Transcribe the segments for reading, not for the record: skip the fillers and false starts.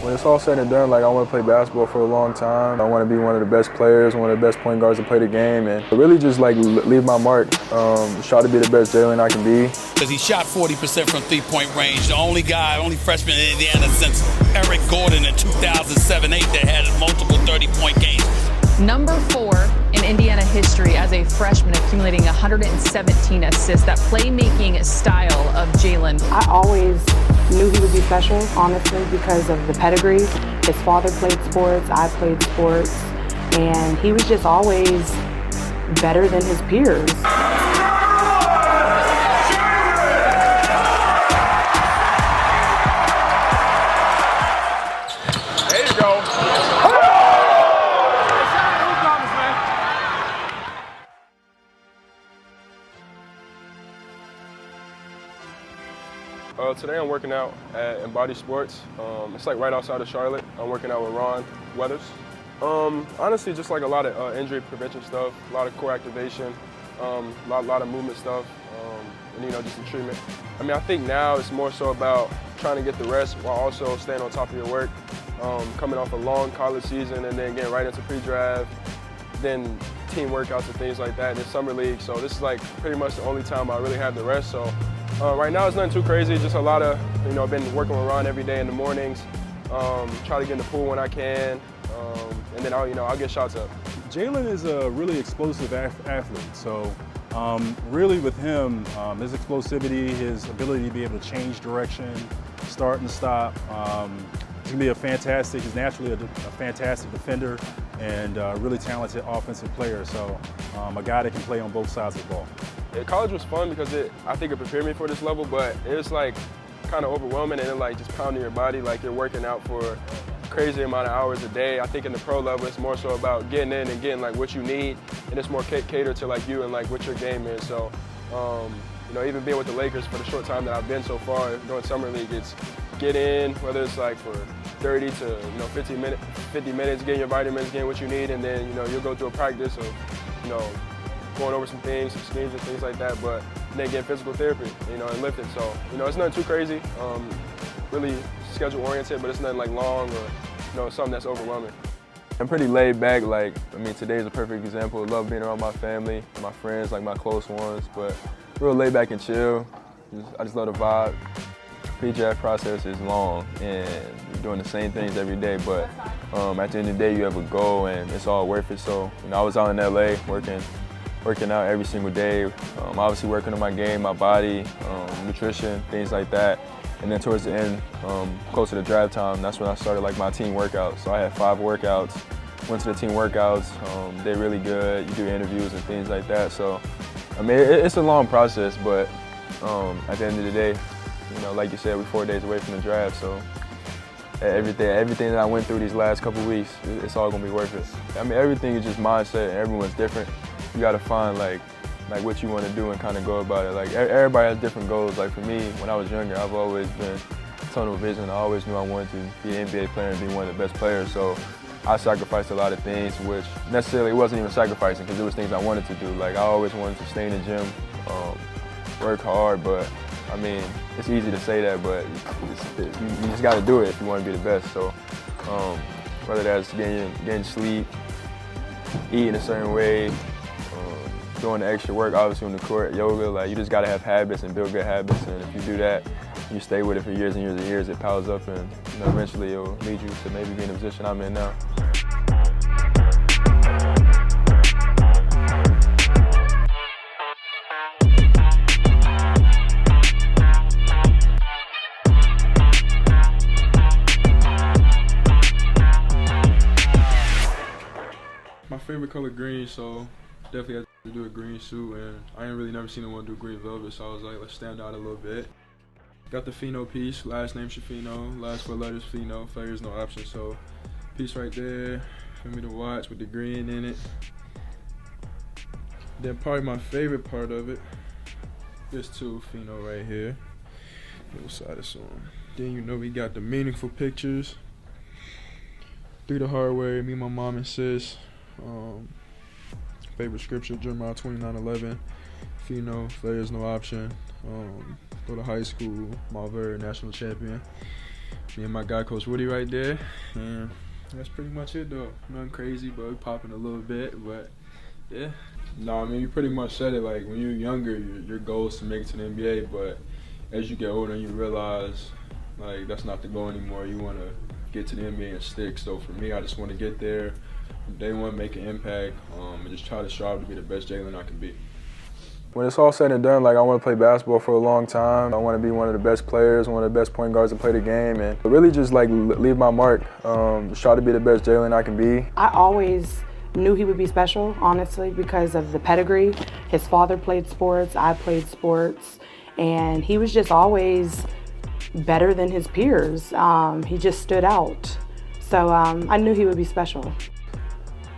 When it's all said and done, like I want to play basketball for a long time. I want to be one of the best players, one of the best point guards to play the game, and really just like leave my mark. Try to be the best Jalen I can be. Because he shot 40% from three-point range. The only freshman in Indiana since Eric Gordon in 2007-8 that had multiple 30-point games. Number 4 in Indiana history as a freshman, accumulating 117 assists. That playmaking style of Jalen. I always knew he would be special, honestly, because of the pedigree. His father played sports, I played sports, and he was just always better than his peers. There you go. Today I'm working out at Embody Sports. It's like right outside of Charlotte. I'm working out with Ron Weathers. Honestly, just like a lot of injury prevention stuff, a lot of core activation, a lot of movement stuff, and just the treatment. I mean, I think now it's more so about trying to get the rest while also staying on top of your work. Coming off a long college season and then getting right into pre-draft, then team workouts and things like that, and then summer league. So this is like pretty much the only time I really have the rest. So right now it's nothing too crazy, just a lot of, I've been working with Ron every day in the mornings, try to get in the pool when I can, and then I'll get shots up. Jalen is a really explosive athlete, so really with him, his explosivity, his ability to be able to change direction, start and stop, he's gonna be he's naturally a fantastic defender and really talented offensive player, so a guy that can play on both sides of the ball. Yeah, college was fun because I think it prepared me for this level, but it's like kind of overwhelming and like just pounding your body, like you're working out for a crazy amount of hours a day. I think in the pro level, it's more so about getting in and getting like what you need, and it's more catered to like you and like what your game is. So, even being with the Lakers for the short time that I've been so far during summer league, it's get in, whether it's like for 30 to 50 minutes, getting your vitamins, getting what you need, and then you'll go through a practice of going over some things, some schemes and things like that, but then getting physical therapy, and lifting. So, it's nothing too crazy, really schedule oriented, but it's nothing like long or, something that's overwhelming. I'm pretty laid back, today's a perfect example. I love being around my family, my friends, like my close ones, but real laid back and chill. I just love the vibe. Pre-draft process is long and you're doing the same things every day, but at the end of the day, you have a goal and it's all worth it. So, I was out in LA working out every single day, obviously working on my game, my body, nutrition, things like that. And then towards the end, closer to draft time, that's when I started like my team workouts. So I had 5 workouts, went to the team workouts, they're really good, you do interviews and things like that. So, it's a long process, but at the end of the day, like you said, we're 4 days away from the draft, so everything that I went through these last couple weeks, it's all gonna be worth it. Everything is just mindset, and everyone's different. You gotta find like what you want to do and kind of go about it. Like everybody has different goals. Like for me, when I was younger, I've always been tunnel vision. I always knew I wanted to be an NBA player and be one of the best players. So I sacrificed a lot of things, which necessarily wasn't even sacrificing because it was things I wanted to do. Like I always wanted to stay in the gym, work hard, but it's easy to say that, but you just got to do it if you want to be the best. So whether that's getting sleep, eating a certain way, doing the extra work, obviously on the court, yoga, you just got to have habits and build good habits. And if you do that, you stay with it for years and years and years, it piles up and eventually it'll lead you to maybe be in the position I'm in now. My favorite color green, so definitely had to do a green suit, and I ain't really never seen anyone do green velvet, so I was like, let's stand out a little bit. Got the Fino piece, last name Schifino, last 4 letters Fino, flavors no option, so piece right there for me to watch with the green in it. Then probably my favorite part of it, this too, Fino right here. Middle side is on. Then we got the meaningful pictures. Through the hard way, me, my mom, and sis. Favorite scripture, Jeremiah 29:11. Fino, flavors no option. Go to high school, Malvern, national champion. Me and my guy, Coach Woody, right there. And that's pretty much it, though. Nothing crazy, but we popping a little bit. But yeah. No, I mean, you pretty much said it. Like, when you're younger, your goal is to make it to the NBA. But as you get older, you realize, like, that's not the goal anymore. You want to get to the NBA and stick. So for me, I just want to get there from day one, make an impact, and just try to strive to be the best Jalen I can be. When it's all said and done, like, I want to play basketball for a long time. I want to be one of the best players, one of the best point guards to play the game, and really just like leave my mark. Just try to be the best Jalen I can be. I always knew he would be special, honestly, because of the pedigree. His father played sports, I played sports, and he was just always better than his peers. He just stood out. So I knew he would be special.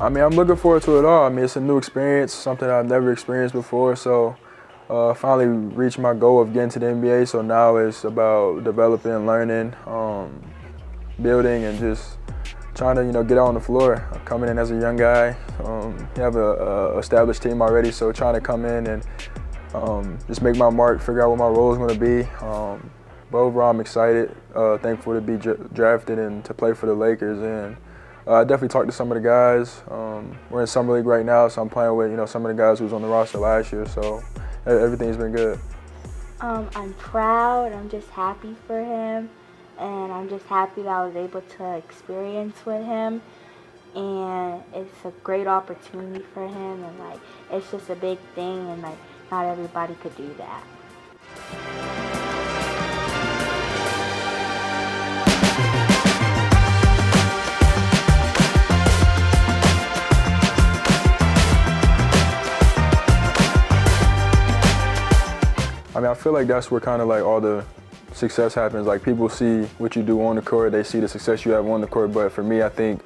I mean, I'm looking forward to it all. I mean, it's a new experience, something I've never experienced before. So finally reached my goal of getting to the NBA. So now it's about developing, learning, building, and just trying to, get out on the floor. Coming in as a young guy, you have a established team already. So trying to come in and just make my mark, figure out what my role is going to be. But overall, I'm excited, thankful to be drafted and to play for the Lakers. And I definitely talked to some of the guys. We're in summer league right now, so I'm playing with some of the guys who was on the roster last year. So everything's been good. I'm proud. I'm just happy for him, and I'm just happy that I was able to experience with him. And it's a great opportunity for him, and it's just a big thing, and not everybody could do that. I mean, I feel like that's where kind of like all the success happens. Like, people see what you do on the court, they see the success you have on the court. But for me, I think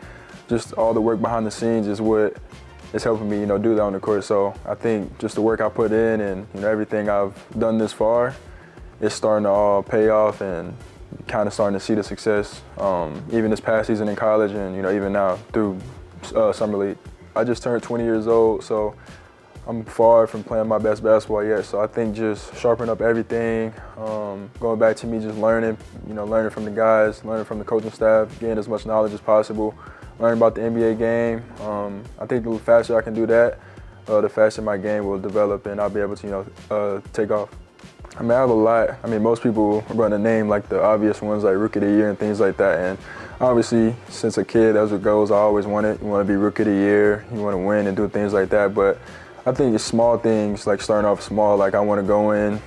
just all the work behind the scenes is what is helping me, do that on the court. So I think just the work I put in and everything I've done this far is starting to all pay off and kind of starting to see the success. Even this past season in college and even now through summer league. I just turned 20 years old, so I'm far from playing my best basketball yet, so I think just sharpen up everything, going back to me just learning, learning from the guys, learning from the coaching staff, getting as much knowledge as possible, learning about the NBA game. I think the faster I can do that, the faster my game will develop and I'll be able to, take off. I mean, I have a lot. I mean, most people are going to name like the obvious ones like Rookie of the Year and things like that. And obviously, since a kid, those are goals I always wanted. You want to be Rookie of the Year, you want to win and do things like that. But I think it's small things, like starting off small, like I want to go in.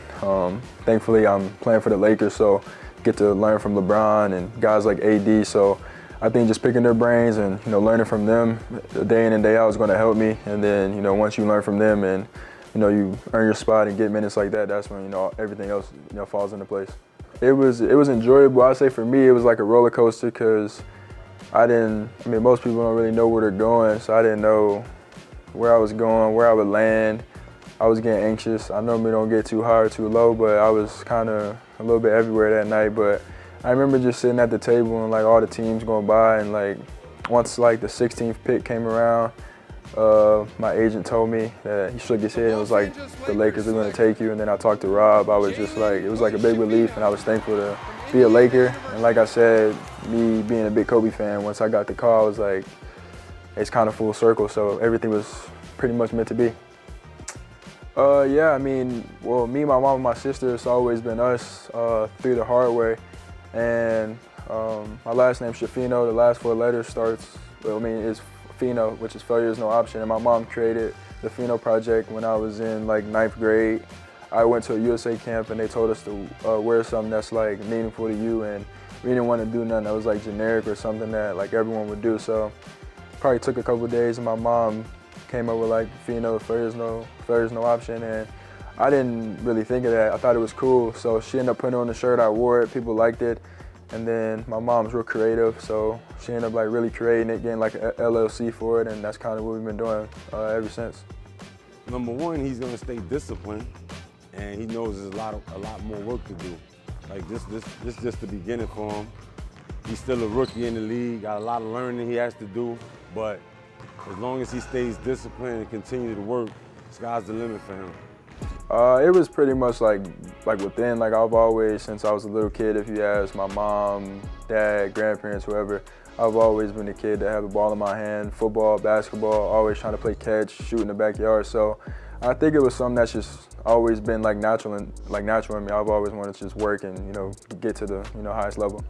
Thankfully, I'm playing for the LAKER, so get to learn from LeBron and guys like AD. So I think just picking their brains and learning from them day in and day out is going to help me. And then once you learn from them and you earn your spot and get minutes like that, that's when everything else falls into place. It was enjoyable. I'd say for me it was like a roller coaster because most people don't really know where they're going, so I didn't know where I was going, where I would land. I was getting anxious. I normally don't get too high or too low, but I was kind of a little bit everywhere that night. But I remember just sitting at the table and all the teams going by, and once the 16th pick came around, my agent told me that he shook his head and was like, the Lakers are going to take you. And then I talked to Rob. I was just it was like a big relief, and I was thankful to be a Laker. And like I said, me being a big Kobe fan, once I got the call, I was like, it's kind of full circle, so everything was pretty much meant to be. Yeah, I mean, well, me, my mom, and my sister, it's always been us through the hard way. And my last name's Schifino. The last 4 letters is Fino, which is failure is no option. And my mom created the Fino project when I was in 9th grade. I went to a USA camp and they told us to wear something that's meaningful to you, and we didn't want to do nothing that was generic or something that everyone would do. So probably took a couple of days and my mom came up with Fino, failure is no option, and I didn't really think of that. I thought it was cool, so she ended up putting it on the shirt. I wore it, people liked it, and then my mom's real creative, so she ended up really creating it, getting an LLC for it, and that's kind of what we've been doing ever since. Number one, he's gonna stay disciplined, and he knows there's a lot more work to do. This just the beginning for him. He's still a rookie in the league, got a lot of learning he has to do, but as long as he stays disciplined and continue to work, sky's the limit for him. It was pretty much like within, like I've always, since I was a little kid, if you ask my mom, dad, grandparents, whoever, I've always been a kid to have the ball in my hand, football, basketball, always trying to play catch, shoot in the backyard. So I think it was something that's just always been like natural in me. I've always wanted to just work and, get to the, highest level.